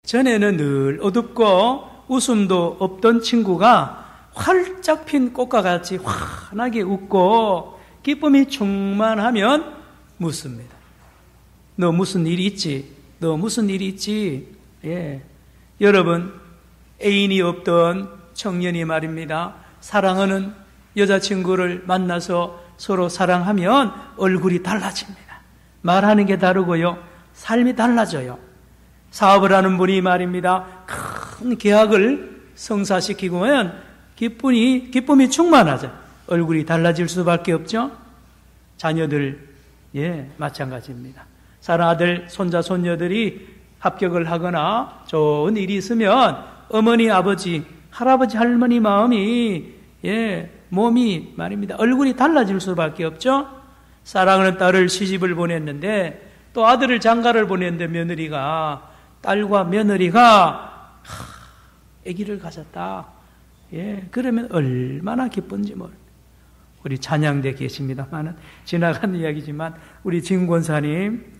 전에는 늘 어둡고 웃음도 없던 친구가 활짝 핀 꽃과 같이 환하게 웃고 기쁨이 충만하면 묻습니다. 너 무슨 일이 있지? 너 무슨 일이 있지? 예. 여러분, 애인이 없던 청년이 말입니다. 사랑하는 여자친구를 만나서 서로 사랑하면 얼굴이 달라집니다. 말하는 게 다르고요. 삶이 달라져요. 사업을 하는 분이 말입니다. 큰 계약을 성사시키고면 기쁨이 충만하죠. 얼굴이 달라질 수밖에 없죠. 자녀들, 예, 마찬가지입니다. 사랑아들, 손자, 손녀들이 합격을 하거나 좋은 일이 있으면 어머니, 아버지, 할아버지, 할머니 마음이, 예, 몸이 말입니다. 얼굴이 달라질 수밖에 없죠. 사랑하는 딸을 시집을 보냈는데 또 아들을 장가를 보냈는데 딸과 며느리가 아기를 가졌다. 예, 그러면 얼마나 기쁜지 모릅니다. 우리 찬양대 계십니다만은 지나간 이야기지만 우리 진권사님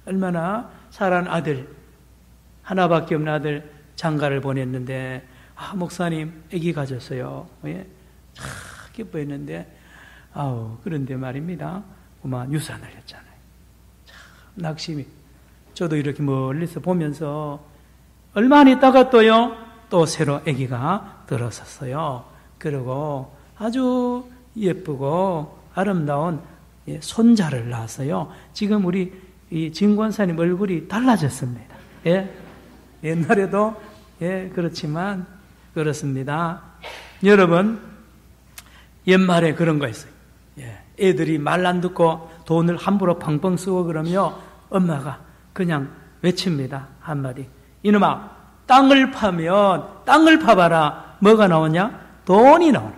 얼마나 사랑하는 아들, 하나밖에 없는 아들 장가를 보냈는데 목사님 아기 가졌어요. 예, 참 기뻐했는데 그런데 말입니다. 그만 유산을 했잖아요. 참 낙심이. 저도 이렇게 멀리서 보면서 얼마 안 있다가 또 새로 아기가 들어섰어요. 그리고 아주 예쁘고 아름다운 손자를 낳았어요. 지금 우리 이 진권사님 얼굴이 달라졌습니다. 예? 옛날에도 그렇지만 그렇습니다. 여러분, 옛말에 그런 거 있어요. 애들이 말 안 듣고 돈을 함부로 펑펑 쓰고 그러면 엄마가 그냥 외칩니다. 한마디. 이놈아, 땅을 파봐라. 뭐가 나오냐? 돈이 나오라.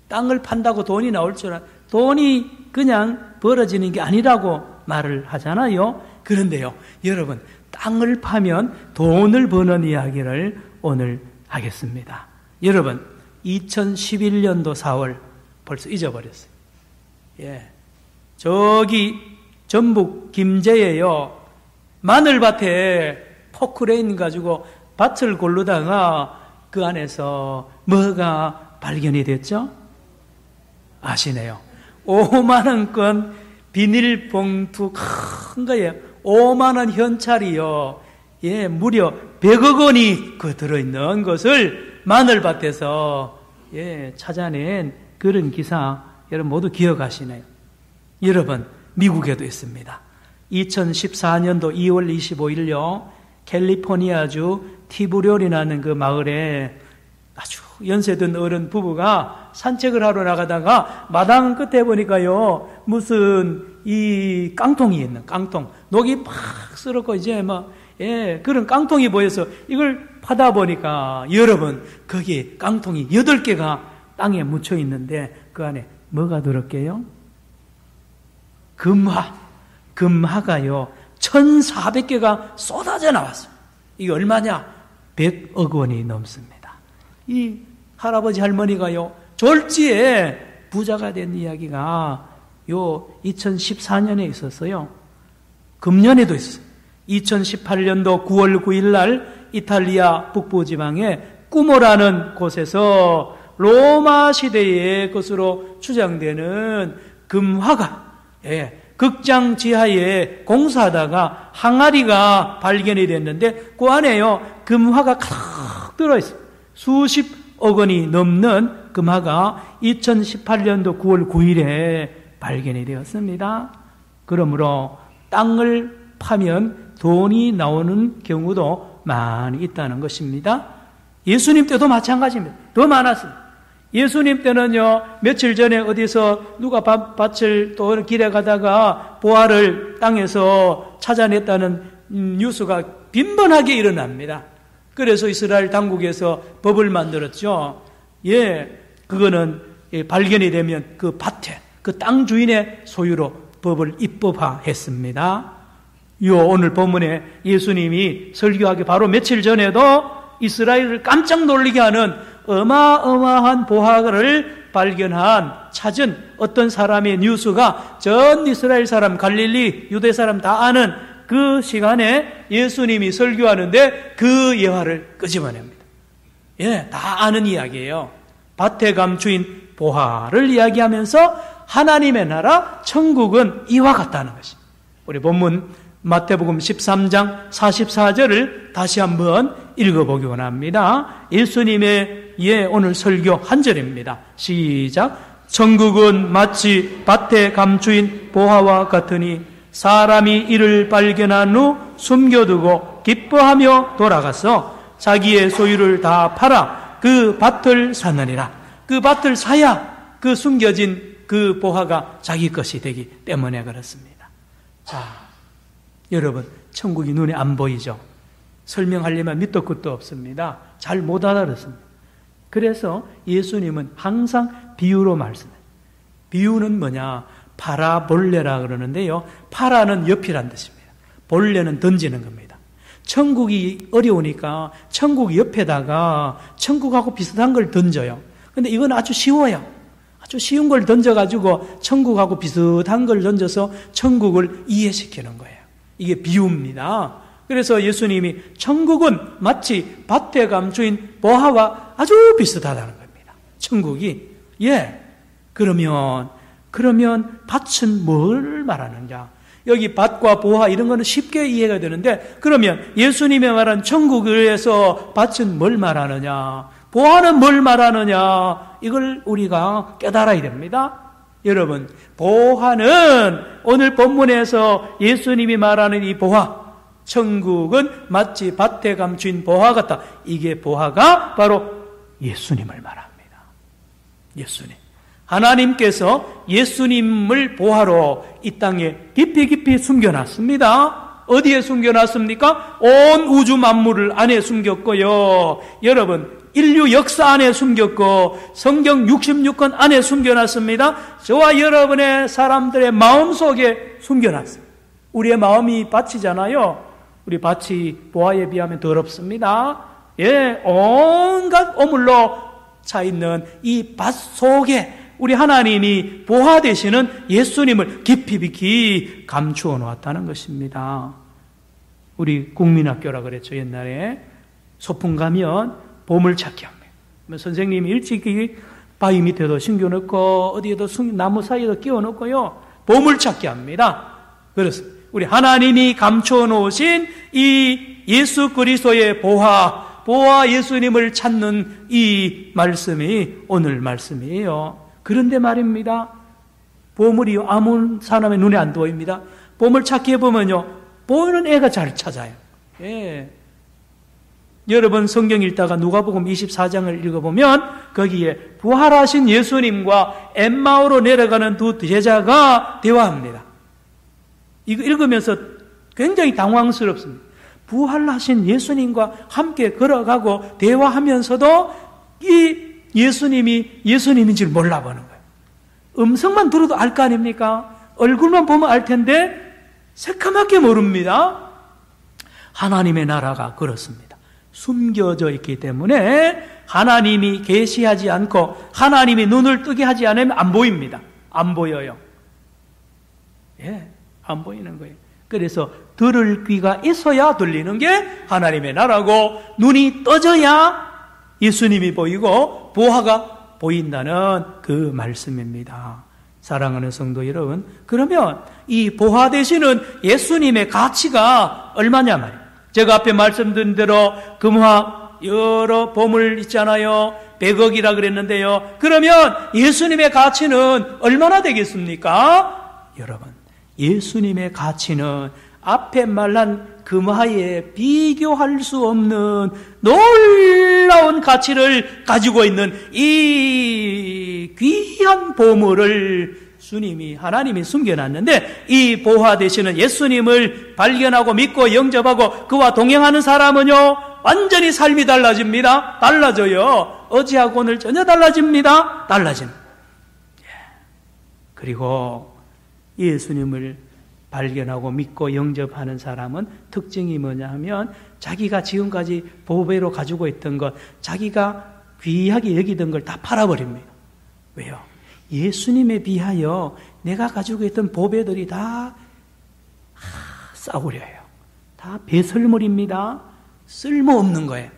땅을 판다고 돈이 나올 줄 알아. 돈이 그냥 벌어지는 게 아니라고 말을 하잖아요. 그런데요, 여러분, 땅을 파면 돈을 버는 이야기를 오늘 하겠습니다. 여러분, 2011년도 4월 벌써 잊어버렸어요. 예, 저기 전북 김제에요. 마늘밭에 포크레인 가지고 밭을 고르다가 그 안에서 뭐가 발견이 됐죠? 아시네요. 5만 원권 비닐봉투 큰 거예요. 5만 원 현찰이요. 예, 무려 100억 원이 그 들어있는 것을 마늘밭에서 찾아낸 그런 기사 여러분 모두 기억하시네요. 여러분, 미국에도 있습니다. 2014년도 2월 25일요. 캘리포니아주 티브리올이라는 그 마을에 아주 연세든 어른 부부가 산책을 하러 나가다가 마당 끝에 보니까요, 무슨 이 깡통이 있는 깡통, 녹이 팍 쓸었고 이제 그런 깡통이 보여서 이걸 파다 보니까 여러분, 거기에 깡통이 8개가 땅에 묻혀 있는데 그 안에 뭐가 들었게요? 금화가요 1,400개가 쏟아져 나왔어요. 이게 얼마냐? 100억 원이 넘습니다. 이 할아버지 할머니가요 졸지에 부자가 된 이야기가 요 2014년에 있었어요. 금년에도 있었어요. 2018년도 9월 9일 날 이탈리아 북부지방의 꾸모라는 곳에서 로마 시대의 것으로 추정되는 금화가 극장 지하에 공사하다가 항아리가 발견이 됐는데 그 안에요 금화가 가득 들어있어요. 수십억 원이 넘는 금화가 2018년도 9월 9일에 발견이 되었습니다. 그러므로 땅을 파면 돈이 나오는 경우도 많이 있다는 것입니다. 예수님 때도 마찬가지입니다. 더 많았습니다. 예수님 때는요, 며칠 전에 어디서 누가 밭을 또 길에 가다가 보화를 땅에서 찾아냈다는 뉴스가 빈번하게 일어납니다. 그래서 이스라엘 당국에서 법을 만들었죠. 그거는 발견이 되면 그 밭에, 그 땅 주인의 소유로 법을 입법화했습니다. 오늘 본문에 예수님이 설교하기 바로 며칠 전에도 이스라엘을 깜짝 놀리게 하는 어마어마한 보화를 찾은 어떤 사람의 뉴스가 전 이스라엘 사람, 갈릴리, 유대 사람 다 아는 그 시간에 예수님이 설교하는데 그 예화를 끄집어냅니다. 예, 다 아는 이야기예요. 밭에 감추인 보화를 이야기하면서 하나님의 나라 천국은 이와 같다는 것입니다. 우리 본문 마태복음 13장 44절을 다시 한번 읽어보기 원합니다. 예수님의 오늘 설교 한 절입니다. 시작. 천국은 마치 밭에 감추인 보화와 같으니 사람이 이를 발견한 후 숨겨두고 기뻐하며 돌아가서 자기의 소유를 다 팔아 그 밭을 사느니라. 그 밭을 사야 그 숨겨진 그 보화가 자기 것이 되기 때문에 그렇습니다. 자, 여러분, 천국이 눈에 안 보이죠? 설명하려면 밑도 끝도 없습니다. 잘 못 알아듣습니다. 그래서 예수님은 항상 비유로 말씀해요. 비유는 뭐냐? 파라볼레라 그러는데요. 파라는 옆이란 뜻입니다. 볼레는 던지는 겁니다. 천국이 어려우니까 천국 옆에다가 천국하고 비슷한 걸 던져요. 근데 이건 아주 쉬워요. 아주 쉬운 걸 던져가지고 천국하고 비슷한 걸 던져서 천국을 이해시키는 거예요. 이게 비유입니다. 그래서 예수님이 천국은 마치 밭에 감추인 보화와 아주 비슷하다는 겁니다. 천국이. 그러면 밭은 뭘 말하느냐? 여기 밭과 보화 이런 거는 쉽게 이해가 되는데, 그러면 예수님이 말한 천국에서 밭은 뭘 말하느냐? 보화는 뭘 말하느냐? 이걸 우리가 깨달아야 됩니다. 여러분, 보화는 오늘 본문에서 예수님이 말하는 이 보화, 천국은 마치 밭에 감춘 보화 같다. 이게 보화가 바로 예수님을 말합니다. 예수님. 하나님께서 예수님을 보화로 이 땅에 깊이 숨겨놨습니다. 어디에 숨겨놨습니까? 온 우주 만물을 안에 숨겼고요. 여러분, 인류 역사 안에 숨겼고 성경 66권 안에 숨겨놨습니다. 저와 여러분의 사람들의 마음속에 숨겨놨습니다. 우리의 마음이 밭이잖아요. 우리 밭이 보화에 비하면 더럽습니다. 온갖 오물로 차 있는 이 밭 속에 우리 하나님이 보화 되시는 예수님을 깊이 감추어 놓았다는 것입니다. 우리 국민학교라 그랬죠. 옛날에 소풍 가면 보물찾기 합니다. 선생님이 일찍이 바위 밑에도 숨겨놓고 어디에도 나무 사이에도 끼워놓고요. 보물찾기 합니다. 그래서 우리 하나님이 감추어 놓으신 이 예수 그리스도의 보화 예수님을 찾는 이 말씀이 오늘 말씀이에요. 그런데 말입니다. 보물이 아무 사람의 눈에 안 보입니다. 보물 찾기 해보면요, 보이는 애가 잘 찾아요. 여러분 성경 읽다가 누가복음 24장을 읽어보면 거기에 부활하신 예수님과 엠마오로 내려가는 두 제자가 대화합니다. 이거 읽으면서 굉장히 당황스럽습니다. 부활하신 예수님과 함께 걸어가고 대화하면서도 이 예수님이 예수님인 줄 몰라보는 거예요. 음성만 들어도 알 거 아닙니까? 얼굴만 보면 알 텐데 새카맣게 모릅니다. 하나님의 나라가 그렇습니다. 숨겨져 있기 때문에 하나님이 계시하지 않고 하나님이 눈을 뜨게 하지 않으면 안 보입니다. 안 보여요. 안 보이는 거예요. 그래서 들을 귀가 있어야 들리는 게 하나님의 나라고, 눈이 떠져야 예수님이 보이고 보화가 보인다는 그 말씀입니다. 사랑하는 성도 여러분, 그러면 이 보화 되시는 예수님의 가치가 얼마냐 말이에요. 제가 앞에 말씀드린 대로 금화 여러 보물 있잖아요. 100억이라 그랬는데요. 그러면 예수님의 가치는 얼마나 되겠습니까? 여러분, 예수님의 가치는 앞에 말한 금화에 비교할 수 없는 놀라운 가치를 가지고 있는 이 귀한 보물을 주님이 하나님이 숨겨놨는데, 이 보화 되시는 예수님을 발견하고 믿고 영접하고 그와 동행하는 사람은요, 완전히 삶이 달라집니다. 달라져요. 어제하고 오늘 전혀 달라집니다. 달라집니다. 그리고 예수님을 발견하고 믿고 영접하는 사람은 특징이 뭐냐 하면, 자기가 지금까지 보배로 가지고 있던 것, 자기가 귀하게 여기던 걸 다 팔아버립니다. 왜요? 예수님에 비하여 내가 가지고 있던 보배들이 다 싸구려예요. 다 배설물입니다. 쓸모없는 거예요.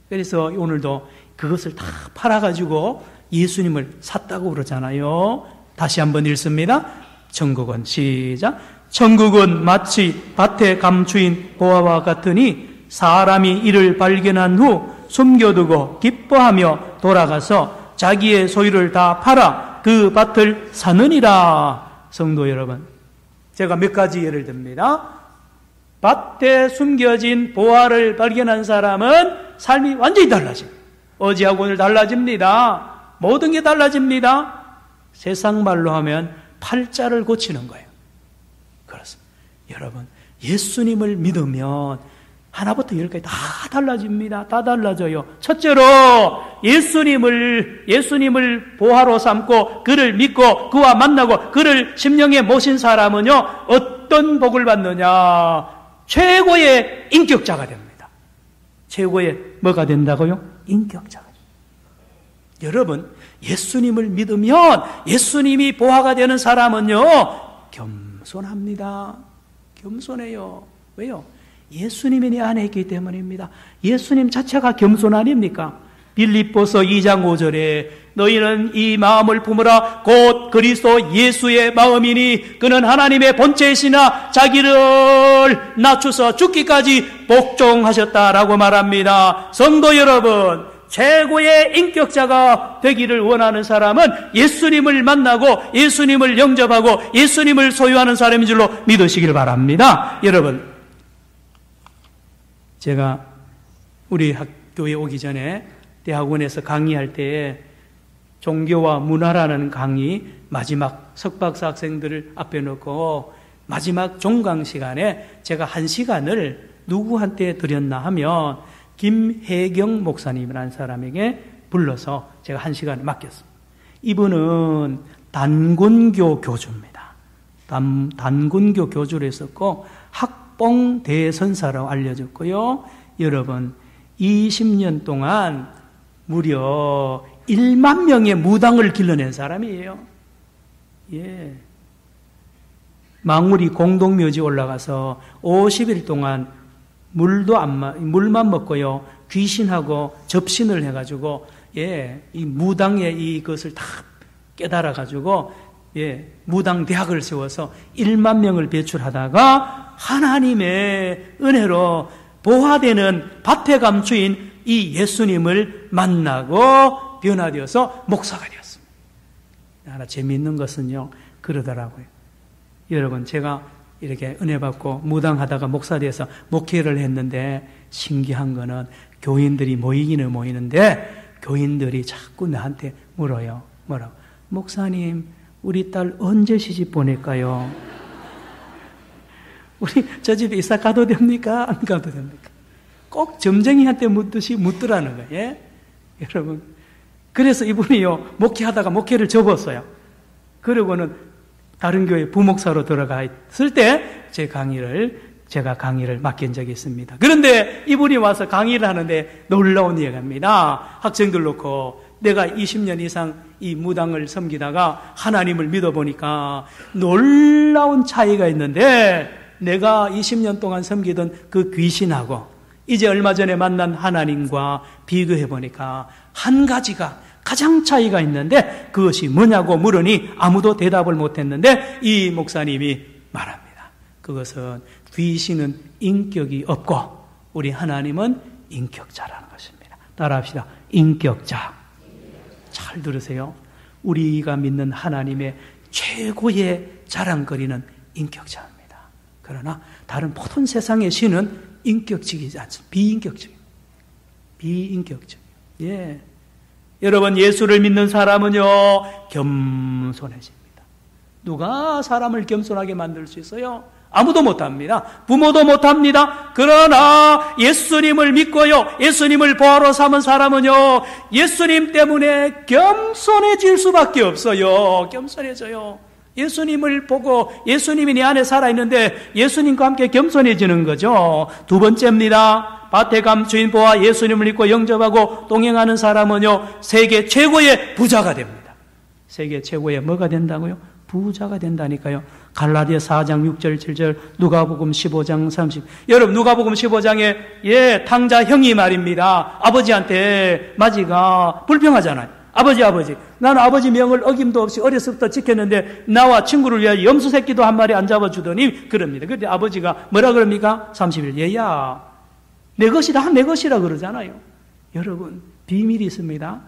그래서 오늘도 그것을 다 팔아가지고 예수님을 샀다고 그러잖아요. 다시 한번 읽습니다. 천국은 시작. 천국은 마치 밭에 감추인 보화와 같으니 사람이 이를 발견한 후 숨겨두고 기뻐하며 돌아가서 자기의 소유를 다 팔아 그 밭을 사느니라. 성도 여러분, 제가 몇 가지 예를 듭니다. 밭에 숨겨진 보화를 발견한 사람은 삶이 완전히 달라집니다. 어제하고 오늘 달라집니다. 모든 게 달라집니다. 세상 말로 하면 팔자를 고치는 거예요. 그렇습니다. 여러분, 예수님을 믿으면 하나부터 열까지 다 달라집니다. 다 달라져요. 첫째로 예수님을 보화로 삼고 그를 믿고 그와 만나고 그를 심령에 모신 사람은요, 어떤 복을 받느냐? 최고의 인격자가 됩니다. 최고의 뭐가 된다고요? 인격자가 됩니다. 여러분, 예수님을 믿으면 예수님이 보화가 되는 사람은요, 겸손합니다. 겸손해요. 왜요? 예수님이 내 안에 있기 때문입니다. 예수님 자체가 겸손 아닙니까? 빌립보서 2장 5절에 너희는 이 마음을 품으라 곧 그리스도 예수의 마음이니 그는 하나님의 본체이시나 자기를 낮추서 죽기까지 복종하셨다라고 말합니다. 성도 여러분, 최고의 인격자가 되기를 원하는 사람은 예수님을 만나고 예수님을 영접하고 예수님을 소유하는 사람인 줄로 믿으시길 바랍니다. 여러분, 제가 우리 학교에 오기 전에 대학원에서 강의할 때에 종교와 문화라는 강의 마지막 석박사 학생들을 앞에 놓고 마지막 종강 시간에 제가 1시간을 누구한테 드렸나 하면 김혜경 목사님이라는 사람에게 불러서 제가 1시간을 맡겼습니다. 이분은 단군교 교주입니다. 단군교 교주를 했었고 학봉 대선사로 알려졌고요. 여러분, 20년 동안 무려 1만 명의 무당을 길러낸 사람이에요. 예. 망우리 공동묘지 올라가서 50일 동안 물만 먹고요. 귀신하고 접신을 해가지고, 예, 이 무당의 이것을 다 깨달아가지고, 예, 무당 대학을 세워서 1만 명을 배출하다가 하나님의 은혜로 보화되는 밭에 감추인 이 예수님을 만나고 변화되어서 목사가 되었습니다. 하나 재미있는 것은요, 그러더라고요. 여러분, 제가 이렇게 은혜 받고 무당하다가 목사 돼서 목회를 했는데 신기한 거는 교인들이 모이기는 모이는데 교인들이 자꾸 나한테 물어요. 뭐라고? 목사님, 우리 딸 언제 시집 보낼까요? 우리 저 집에 이사 가도 됩니까? 안 가도 됩니까? 꼭 점쟁이한테 묻듯이 묻더라는 거예요. 예? 여러분, 그래서 이분이요, 목회하다가 목회를 접었어요. 그러고는 다른 교회 부목사로 들어가 있을 때 제가 강의를 맡긴 적이 있습니다. 그런데 이분이 와서 강의를 하는데 놀라운 이야기입니다. 학생들 놓고 내가 20년 이상 이 무당을 섬기다가 하나님을 믿어보니까 놀라운 차이가 있는데 내가 20년 동안 섬기던 그 귀신하고 이제 얼마 전에 만난 하나님과 비교해보니까 한 가지가 가장 차이가 있는데 그것이 뭐냐고 물으니 아무도 대답을 못했는데 이 목사님이 말합니다. 그것은 귀신은 인격이 없고 우리 하나님은 인격자라는 것입니다. 따라합시다. 인격자. 잘 들으세요. 우리가 믿는 하나님의 최고의 자랑거리는 인격자입니다. 그러나 다른 모든 세상의 신은 인격적이지 않습니다. 비인격적입니다. 비인격적. 예. 여러분, 예수를 믿는 사람은요, 겸손해집니다. 누가 사람을 겸손하게 만들 수 있어요? 아무도 못합니다. 부모도 못합니다. 그러나 예수님을 믿고요, 예수님을 보아로 삼은 사람은요, 예수님 때문에 겸손해질 수밖에 없어요. 겸손해져요. 예수님을 보고 예수님이 내 안에 살아있는데 예수님과 함께 겸손해지는 거죠. 두 번째입니다. 밭에 감추인 보아 예수님을 믿고 영접하고 동행하는 사람은요, 세계 최고의 부자가 됩니다. 세계 최고의 뭐가 된다고요? 부자가 된다니까요. 갈라디아 4장 6절 7절, 누가복음 15장 30. 여러분 누가복음 15장에 탕자 형이 말입니다. 아버지한테 마지가 불평하잖아요. 아버지 나는 아버지 명을 어김도 없이 어려서부터 지켰는데 나와 친구를 위하여 염소 새끼도 한 마리 안 잡아주더니 그럽니다. 그런데 아버지가 뭐라 그럽니까? 30일 얘야 내 것이다 내 것이라 그러잖아요. 여러분 비밀이 있습니다.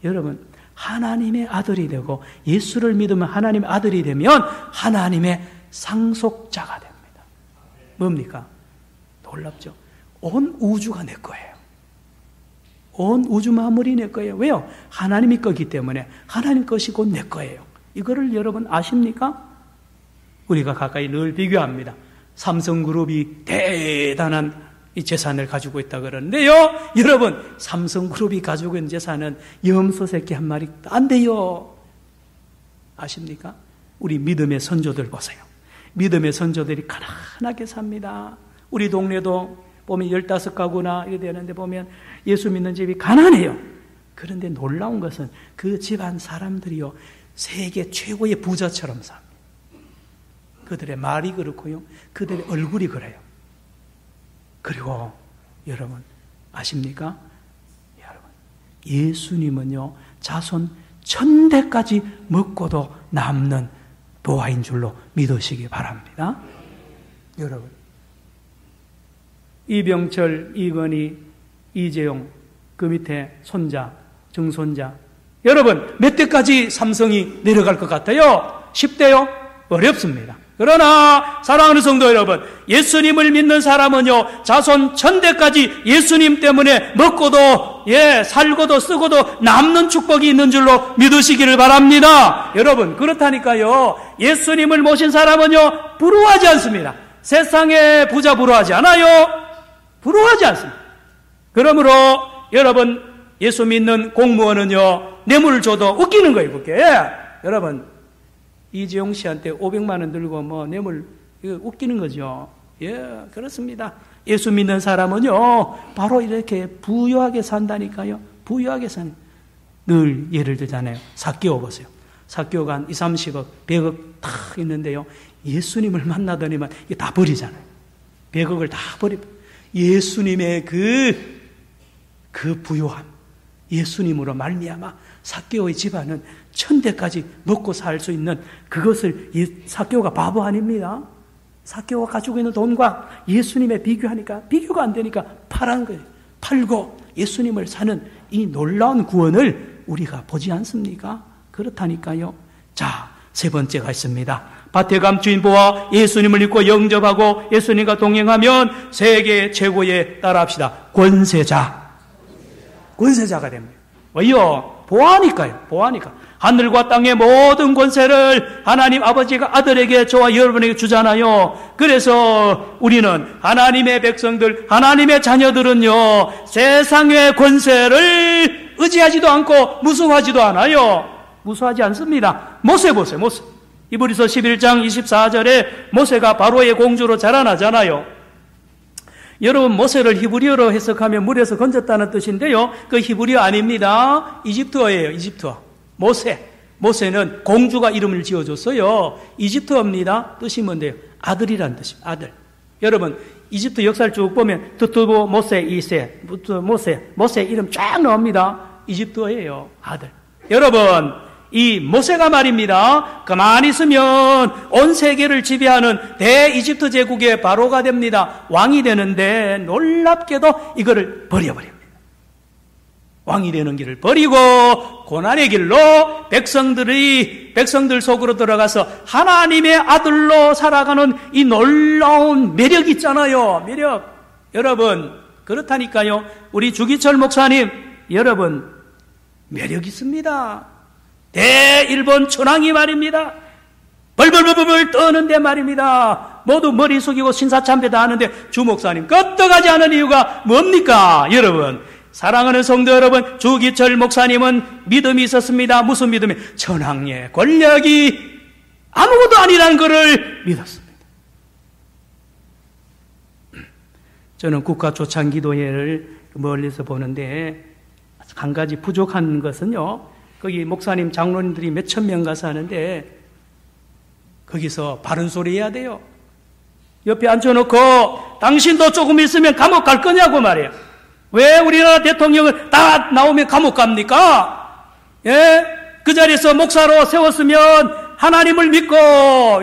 여러분 하나님의 아들이 되고 예수를 믿으면 하나님의 아들이 되면 하나님의 상속자가 됩니다. 뭡니까? 놀랍죠? 온 우주가 내 거예요. 온 우주 만물이 내 거예요. 왜요? 하나님이 거기 때문에 하나님 것이 곧 내 거예요. 이거를 여러분 아십니까? 우리가 가까이 늘 비교합니다. 삼성그룹이 대단한 이 재산을 가지고 있다 그러는데요. 여러분 삼성그룹이 가지고 있는 재산은 염소 새끼 한 마리 안 돼요. 아십니까? 우리 믿음의 선조들 보세요. 믿음의 선조들이 가난하게 삽니다. 우리 동네도 보면 15가구나 이렇게 되는데 보면 예수 믿는 집이 가난해요. 그런데 놀라운 것은 그 집안 사람들이요 세계 최고의 부자처럼 삽니다. 그들의 말이 그렇고요. 그들의 얼굴이 그래요. 그리고 여러분 아십니까? 여러분 예수님은요 자손 1000대까지 먹고도 남는 보화인 줄로 믿으시기 바랍니다. 여러분 이병철, 이건희, 이재용 그 밑에 손자, 증손자 여러분 몇 대까지 삼성이 내려갈 것 같아요? 10대요? 어렵습니다. 그러나 사랑하는 성도 여러분 예수님을 믿는 사람은요 자손 1000대까지 예수님 때문에 먹고도 살고도 쓰고도 남는 축복이 있는 줄로 믿으시기를 바랍니다. 여러분 그렇다니까요 예수님을 모신 사람은요 부러워하지 않습니다. 세상에 부자 부러워하지 않아요. 부러워하지 않습니다. 그러므로 여러분 예수 믿는 공무원은요 뇌물을 줘도 웃기는 거예요. 그게 여러분 이재용 씨한테 500만 원 들고 뭐 뇌물 이거 웃기는 거죠. 그렇습니다. 예수 믿는 사람은요 바로 이렇게 부유하게 산다니까요. 부유하게 사는 늘 예를 들잖아요. 삭개오 보세요. 삭개오가 한 20, 30억 100억 탁 있는데요 예수님을 만나더니만 이게 다 버리잖아요. 100억을 다 버립니다. 예수님의 그 부유함 예수님으로 말미암아 삭개오의 집안은 1000대까지 먹고 살 수 있는 그것을 삭개오가 바보 아닙니다. 삭개오가 가지고 있는 돈과 예수님의 비교하니까 비교가 안 되니까 팔은 거예요. 팔고 예수님을 사는 이 놀라운 구원을 우리가 보지 않습니까? 그렇다니까요. 자, 세 번째가 있습니다. 밭에 감추인 보아 예수님을 믿고 영접하고 예수님과 동행하면 세계 최고의 따라합시다. 권세자가 됩니다. 왜요? 보아니까요. 하늘과 땅의 모든 권세를 하나님 아버지가 아들에게 저와 여러분에게 주잖아요. 그래서 우리는 하나님의 백성들, 하나님의 자녀들은요 세상의 권세를 의지하지도 않고 무서워하지도 않아요. 무서워하지 않습니다. 모세 보세요. 모세. 히브리서 11장 24절에 모세가 바로의 공주로 자라나잖아요. 여러분 모세를 히브리어로 해석하면 물에서 건졌다는 뜻인데요. 그 히브리어 아닙니다. 이집트어예요. 이집트어. 모세는 공주가 이름을 지어줬어요. 이집트어입니다. 뜻이 뭔데요? 아들이란 뜻입니다. 아들. 여러분 이집트 역사를 쭉 보면 두투보 모세 이세 모세 이름 쫙 나옵니다. 이집트어예요. 아들. 여러분 이 모세가 말입니다. 가만히 있으면 온 세계를 지배하는 대이집트 제국의 바로가 됩니다. 왕이 되는데 놀랍게도 이거를 버려버립니다. 왕이 되는 길을 버리고 고난의 길로 백성들 속으로 들어가서 하나님의 아들로 살아가는 이 놀라운 매력 있잖아요. 매력. 여러분 그렇다니까요. 우리 주기철 목사님 여러분 매력 있습니다. 대일본 천황이 말입니다. 벌벌벌벌 떠는데 말입니다. 모두 머리 숙이고 신사참배 다 하는데 주 목사님 끄떡하지 않은 이유가 뭡니까? 여러분 사랑하는 성도 여러분 주기철 목사님은 믿음이 있었습니다. 무슨 믿음이? 천황의 권력이 아무것도 아니라는 것을 믿었습니다. 저는 국가 초창기도회를 멀리서 보는데 한 가지 부족한 것은요 거기 목사님 장로님들이 몇천 명 가서 하는데 거기서 바른 소리 해야 돼요. 옆에 앉혀놓고 당신도 조금 있으면 감옥 갈 거냐고 말이에요. 왜 우리나라 대통령을 다 나오면 감옥 갑니까? 예? 그 자리에서 목사로 세웠으면 하나님을 믿고,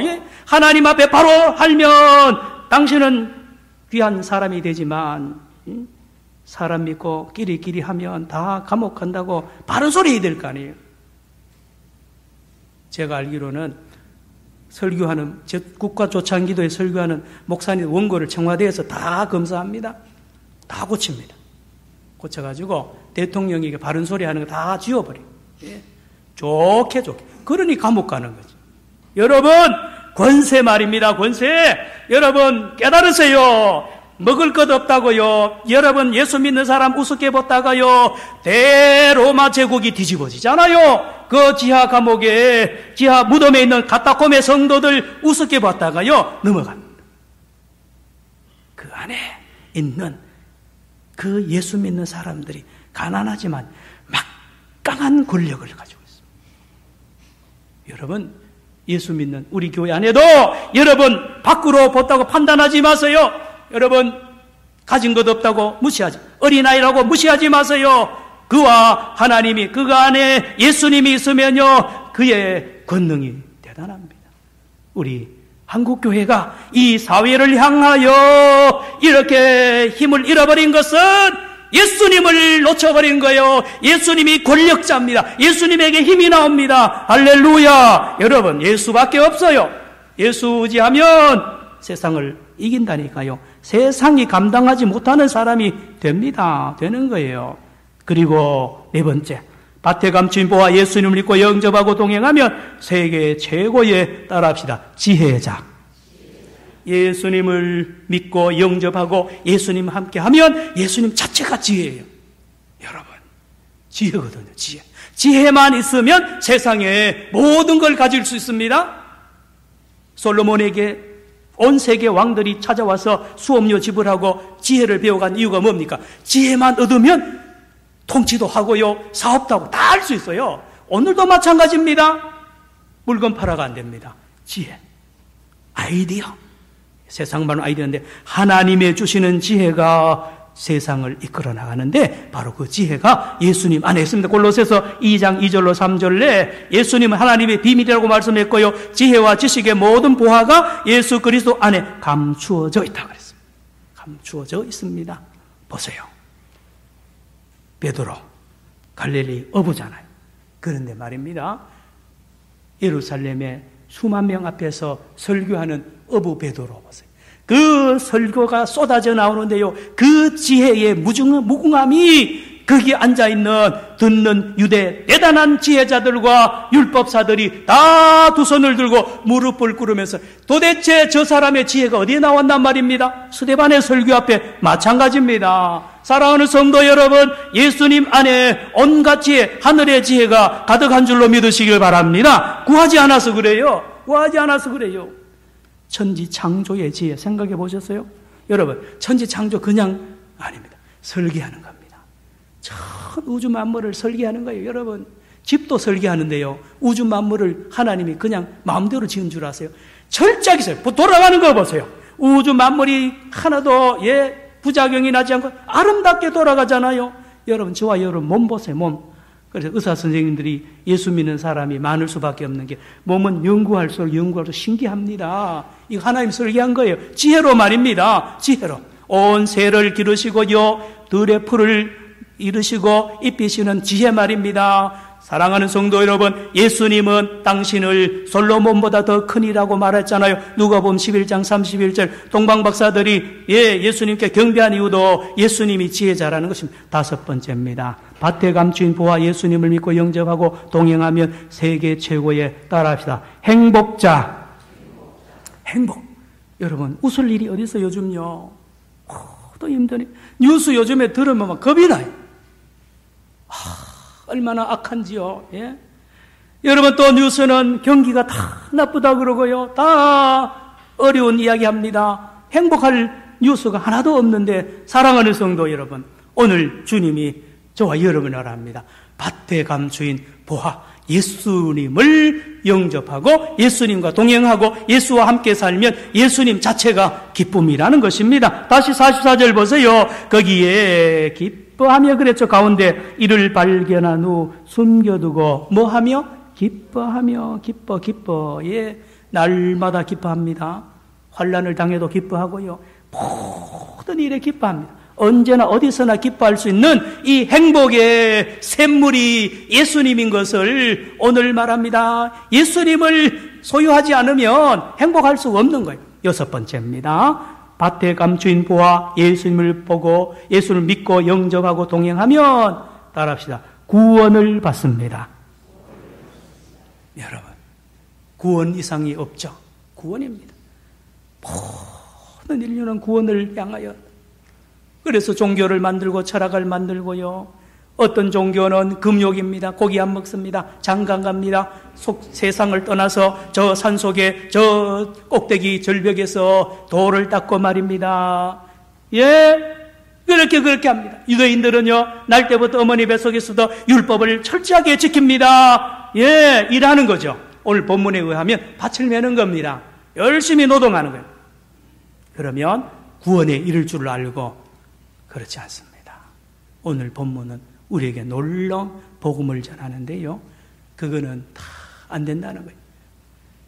예? 하나님 앞에 바로 하면 당신은 귀한 사람이 되지만, 사람 믿고 끼리끼리 하면 다 감옥 간다고 바른 소리 해야 될 거 아니에요. 제가 알기로는 설교하는, 국가조창기도에 설교하는 목사님 원고를 청와대에서 다 검사합니다. 다 고칩니다. 고쳐가지고 대통령에게 바른 소리 하는 거 다 지워버려요. 예. 좋게. 그러니 감옥 가는 거죠. 여러분, 권세 말입니다. 권세. 여러분, 깨달으세요. 먹을 것 없다고요. 여러분, 예수 믿는 사람 우습게 봤다가요, 대로마 제국이 뒤집어지잖아요. 그 지하 감옥에, 지하 무덤에 있는 가타콤의 성도들 우습게 봤다가요, 넘어갑니다. 그 안에 있는 그 예수 믿는 사람들이 가난하지만 막강한 권력을 가지고 있습니다. 여러분, 예수 믿는 우리 교회 안에도 여러분 밖으로 봤다고 판단하지 마세요. 여러분, 가진 것 없다고 무시하지, 어린아이라고 무시하지 마세요. 그와 하나님이, 그가 안에 예수님이 있으면요, 그의 권능이 대단합니다. 우리 한국교회가 이 사회를 향하여 이렇게 힘을 잃어버린 것은 예수님을 놓쳐버린 거예요. 예수님이 권력자입니다. 예수님에게 힘이 나옵니다. 할렐루야. 여러분, 예수밖에 없어요. 예수 의지하면 세상을 이긴다니까요. 세상이 감당하지 못하는 사람이 됩니다. 되는 거예요. 그리고 네 번째, 밭에 감춘 보화 예수님을 믿고 영접하고 동행하면 세계 최고의, 따라합시다, 지혜자. 예수님을 믿고 영접하고 예수님 함께하면 예수님 자체가 지혜예요. 여러분, 지혜거든요. 지혜만 있으면 세상에 모든 걸 가질 수 있습니다. 솔로몬에게 온 세계 왕들이 찾아와서 수업료 지불하고 지혜를 배워간 이유가 뭡니까? 지혜만 얻으면 통치도 하고요, 사업도 하고 다 할 수 있어요. 오늘도 마찬가지입니다. 물건 팔아가 안 됩니다. 지혜, 아이디어. 세상 말은 아이디어인데 하나님의 주시는 지혜가 세상을 이끌어 나가는데 바로 그 지혜가 예수님 안에 있습니다. 골로새서 2장 2절로 3절에 예수님은 하나님의 비밀이라고 말씀했고요, 지혜와 지식의 모든 보화가 예수 그리스도 안에 감추어져 있다고 그랬습니다. 감추어져 있습니다. 보세요. 베드로, 갈릴리 어부잖아요. 그런데 말입니다, 예루살렘에 수만 명 앞에서 설교하는 어부 베드로 보세요. 그 설교가 쏟아져 나오는데요, 그 지혜의 무궁함이 거기에 앉아있는 듣는 유대 대단한 지혜자들과 율법사들이 다 두 손을 들고 무릎을 꿇으면서 도대체 저 사람의 지혜가 어디에 나왔단 말입니다. 스데반의 설교 앞에 마찬가지입니다. 사랑하는 성도 여러분, 예수님 안에 온갖 지혜, 하늘의 지혜가 가득한 줄로 믿으시길 바랍니다. 구하지 않아서 그래요. 구하지 않아서 그래요. 천지창조의 지혜 생각해 보셨어요? 여러분, 천지창조 그냥 아닙니다. 설계하는 겁니다. 전 우주 만물을 설계하는 거예요. 여러분, 집도 설계하는데요, 우주 만물을 하나님이 그냥 마음대로 지은 줄 아세요? 철저하게 있어요. 돌아가는 거 보세요. 우주 만물이 하나도 부작용이 나지 않고 아름답게 돌아가잖아요. 여러분, 저와 여러분 몸 보세요. 몸. 그래서 의사 선생님들이 예수 믿는 사람이 많을 수밖에 없는 게, 몸은 연구할수록 신기합니다. 이거 하나님 설계한 거예요. 지혜로 말입니다. 지혜로. 온 세를 기르시고요, 들의 풀을 이루시고 입히시는 지혜 말입니다. 사랑하는 성도 여러분, 예수님은 당신을 솔로몬보다 더 큰이라고 말했잖아요. 누가복음 11장 31절. 동방박사들이 예수님께 경배한 이유도 예수님이 지혜자라는 것입니다. 다섯 번째입니다. 밭에 감춘 보화 예수님을 믿고 영접하고 동행하면 세계 최고의, 따라합시다, 행복자. 행복. 여러분, 웃을 일이 어디 있어요 요즘요? 또 힘드네. 뉴스 요즘에 들으면 막 겁이 나요. 얼마나 악한지요. 예? 여러분, 또 뉴스는 경기가 다 나쁘다 그러고요, 다 어려운 이야기 합니다. 행복할 뉴스가 하나도 없는데, 사랑하는 성도 여러분, 오늘 주님이 저와 여러분을 합니다. 밭의 감주인 보아 예수님을 영접하고 예수님과 동행하고 예수와 함께 살면 예수님 자체가 기쁨이라는 것입니다. 다시 44절 보세요. 거기에 기뻐하며 그랬죠. 가운데 이를 발견한 후 숨겨두고 뭐하며? 기뻐하며 기뻐. 예, 날마다 기뻐합니다. 환난을 당해도 기뻐하고요. 모든 일에 기뻐합니다. 언제나 어디서나 기뻐할 수 있는 이 행복의 샘물이 예수님인 것을 오늘 말합니다. 예수님을 소유하지 않으면 행복할 수 없는 거예요. 6번째입니다. 밭의 감주인 보아 예수님을 보고 예수를 믿고 영접하고 동행하면 따라합시다. 구원을 받습니다. 여러분, 구원 이상이 없죠. 구원입니다. 모든 인류는 구원을 향하여, 그래서 종교를 만들고 철학을 만들고요. 어떤 종교는 금욕입니다. 고기 안 먹습니다. 장가 갑니다. 세상을 떠나서 저 산속에 저 꼭대기 절벽에서 돌을 닦고 말입니다. 예, 그렇게 합니다. 유대인들은요, 날 때부터 어머니 뱃속에서도 율법을 철저하게 지킵니다. 예, 일하는 거죠. 오늘 본문에 의하면 밭을 매는 겁니다. 열심히 노동하는 거예요. 그러면 구원에 이를 줄 알고 그렇지 않습니다. 오늘 본문은 우리에게 놀라운 복음을 전하는데요. 그거는 다 안 된다는 거예요.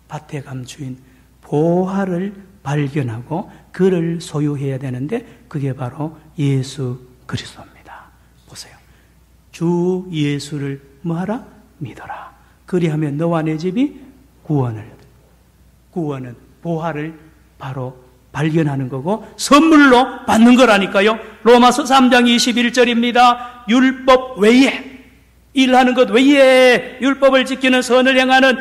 밭의 감주인 보화를 발견하고 그를 소유해야 되는데 그게 바로 예수 그리스도입니다. 보세요. 주 예수를 뭐하라? 믿어라. 그리하면 너와 내 집이 구원은 보화를 바로 발견하는 거고 선물로 받는 거라니까요. 로마서 3장 21절입니다. 율법 외에, 일하는 것 외에 율법을 지키는 선을 행하는,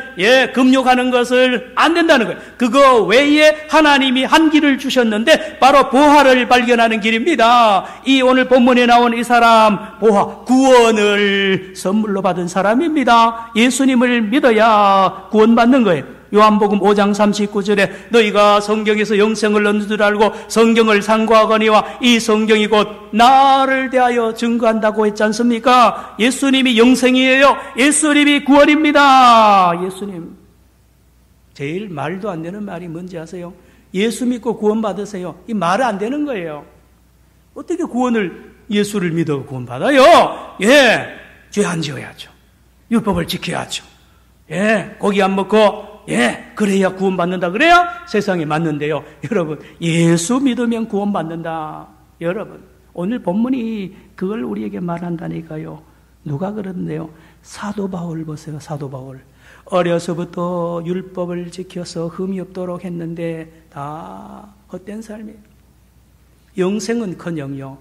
금욕하는 것을 안 된다는 거예요. 그거 외에 하나님이 한 길을 주셨는데 바로 보화를 발견하는 길입니다. 이 오늘 본문에 나온 이 사람, 보화, 구원을 선물로 받은 사람입니다. 예수님을 믿어야 구원받는 거예요. 요한복음 5장 39절에 너희가 성경에서 영생을 얻는 줄 알고 성경을 상고하거니와 이 성경이 곧 나를 대하여 증거한다고 했지 않습니까? 예수님이 영생이에요. 예수님이 구원입니다. 예수님. 제일 말도 안 되는 말이 뭔지 아세요? 예수 믿고 구원 받으세요. 이 말 안 되는 거예요. 어떻게 구원을, 예수를 믿어 구원 받아요? 죄 안 지어야죠. 율법을 지켜야죠. 고기 안 먹고 그래야 구원받는다. 그래야 세상에 맞는데요. 여러분, 예수 믿으면 구원받는다. 여러분, 오늘 본문이 그걸 우리에게 말한다니까요. 누가 그러는데요? 사도 바울 보세요. 사도 바울. 어려서부터 율법을 지켜서 흠이 없도록 했는데 다 헛된 삶이에요. 영생은커녕요,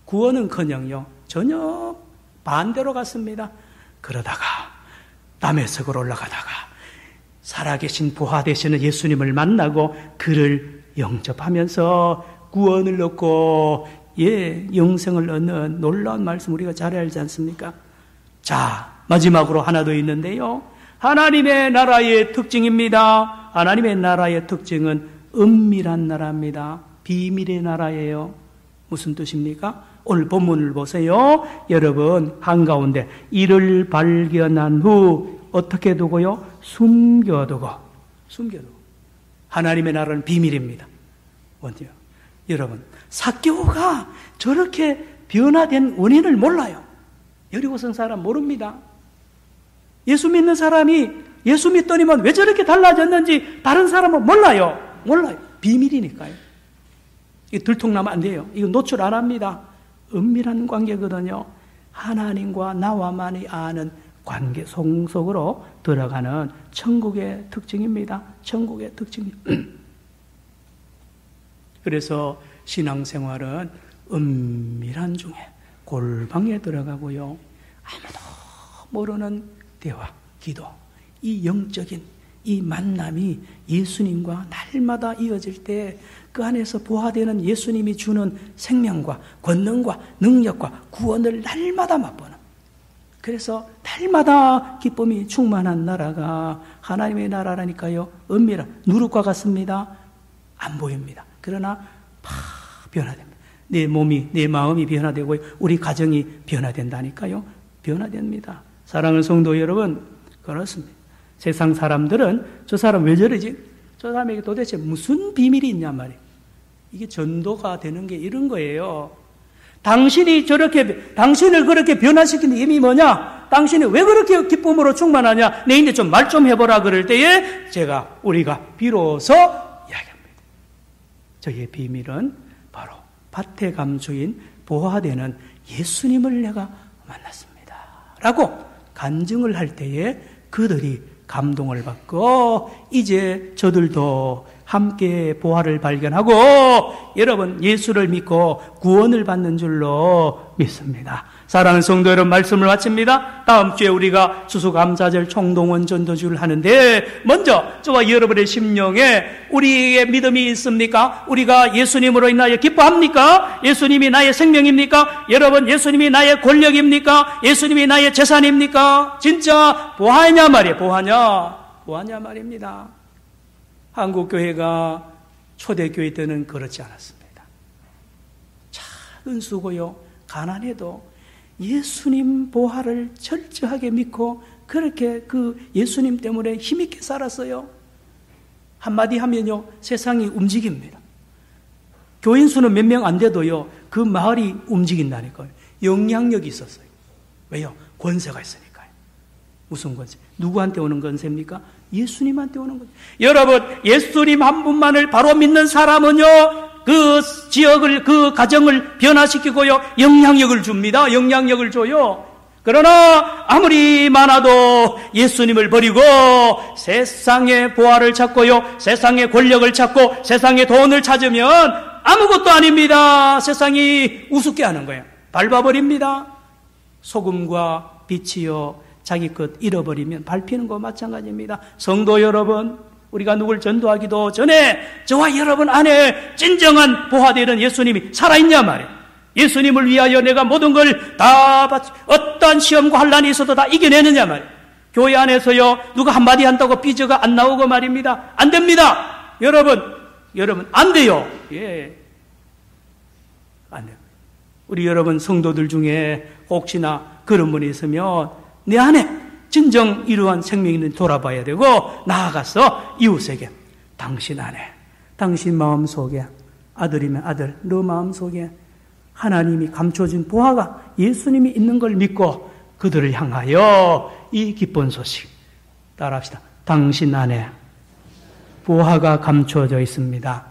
구원은커녕요, 전혀 반대로 갔습니다. 그러다가 다메섹으로 올라가다가 살아계신 보화 되시는 예수님을 만나고 그를 영접하면서 구원을 얻고 영생을 얻는 놀라운 말씀 우리가 잘 알지 않습니까? 자, 마지막으로 하나 더 있는데요. 하나님의 나라의 특징입니다. 하나님의 나라의 특징은 은밀한 나라입니다. 비밀의 나라예요. 무슨 뜻입니까? 오늘 본문을 보세요. 여러분, 한가운데 이를 발견한 후 어떻게 두고요? 숨겨두고. 하나님의 나라는 비밀입니다. 뭔지요? 여러분, 삭개오가 저렇게 변화된 원인을 몰라요. 여리고성 사람 모릅니다. 예수 믿는 사람이 예수 믿더니만 왜 저렇게 달라졌는지 다른 사람은 몰라요. 비밀이니까요. 이거 들통나면 안 돼요. 이거 노출 안 합니다. 은밀한 관계거든요. 하나님과 나와만이 아는 관계 속으로 들어가는 천국의 특징입니다. 천국의 특징. 그래서 신앙생활은 은밀한 중에 골방에 들어가고요. 아무도 모르는 대화, 기도, 이 영적인 이 만남이 예수님과 날마다 이어질 때 그 안에서 보화되는 예수님이 주는 생명과 권능과 능력과 구원을 날마다 맛보는, 그래서 날마다 기쁨이 충만한 나라가 하나님의 나라라니까요. 은밀한 누룩과 같습니다. 안 보입니다. 그러나 팍 변화됩니다. 내 몸이, 내 마음이 변화되고 우리 가정이 변화된다니까요. 변화됩니다. 사랑하는 성도 여러분, 그렇습니다. 세상 사람들은 저 사람 왜 저러지? 저 사람에게 도대체 무슨 비밀이 있냔 말이에요. 이게 전도가 되는 게 이런 거예요. 당신을 그렇게 변화시키는 힘이 뭐냐? 당신이 왜 그렇게 기쁨으로 충만하냐? 내 인데 좀 말 좀 해보라 그럴 때에 우리가 비로소 이야기합니다. 저의 비밀은 바로 밭의 감주인 보화되는 예수님을 내가 만났습니다. 라고 간증을 할 때에 그들이 감동을 받고 이제 저들도 함께 보화를 발견하고 여러분 예수를 믿고 구원을 받는 줄로 믿습니다. 사랑하는 성도 여러분, 말씀을 마칩니다. 다음 주에 우리가 추수감사절 총동원 전도주를 하는데 먼저 저와 여러분의 심령에 우리의 믿음이 있습니까? 우리가 예수님으로 인하여 기뻐합니까? 예수님이 나의 생명입니까? 여러분, 예수님이 나의 권력입니까? 예수님이 나의 재산입니까? 진짜 보하냐 말이에요. 보하냐 말입니다. 한국교회가 초대교회 때는 그렇지 않았습니다. 작은 수고요, 가난해도 예수님 보화를 철저하게 믿고 그렇게 그 예수님 때문에 힘있게 살았어요. 한마디 하면요, 세상이 움직입니다. 교인 수는 몇 명 안 돼도요, 그 마을이 움직인다니까요. 영향력이 있었어요. 왜요? 권세가 있으니까요. 무슨 권세? 누구한테 오는 권세입니까? 예수님한테 오는 거죠. 여러분, 예수님 한 분만을 바로 믿는 사람은요, 그 지역을, 그 가정을 변화시키고요, 영향력을 줍니다. 영향력을 줘요. 그러나 아무리 많아도 예수님을 버리고 세상의 보화를 찾고요, 세상의 권력을 찾고 세상의 돈을 찾으면 아무것도 아닙니다. 세상이 우습게 하는 거예요. 밟아버립니다. 소금과 빛이요, 자기 것 잃어버리면 밟히는 거 마찬가지입니다. 성도 여러분, 우리가 누굴 전도하기도 전에 저와 여러분 안에 진정한 보화되는 예수님이 살아있냐 말이에요. 예수님을 위하여 내가 모든 걸 다 어떠한 시험과 환란이 있어도 다 이겨내느냐 말이에요. 교회 안에서요, 누가 한마디 한다고 삐져가 안 나오고 말입니다. 안 됩니다. 여러분 안 돼요. 예, 안 돼요. 우리 여러분 성도들 중에 혹시나 그런 분이 있으면 내 안에 진정 이러한 생명이 있는 돌아봐야 되고, 나아가서 이웃에게 당신 안에, 당신 마음속에, 아들이면 아들, 너 마음속에 하나님이 감춰준 보화가 예수님이 있는 걸 믿고 그들을 향하여 이 기쁜 소식 따라합시다. 당신 안에 보화가 감춰져 있습니다.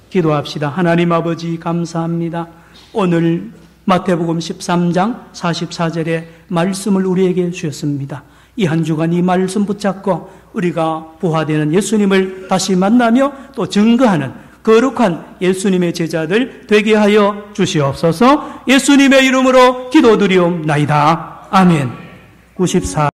기도합시다. 하나님 아버지, 감사합니다. 오늘 마태복음 13장 44절의 말씀을 우리에게 주셨습니다. 이 한 주간 이 말씀 붙잡고 우리가 보화되는 예수님을 다시 만나며 또 증거하는 거룩한 예수님의 제자들 되게 하여 주시옵소서. 예수님의 이름으로 기도드리옵나이다. 아멘. 94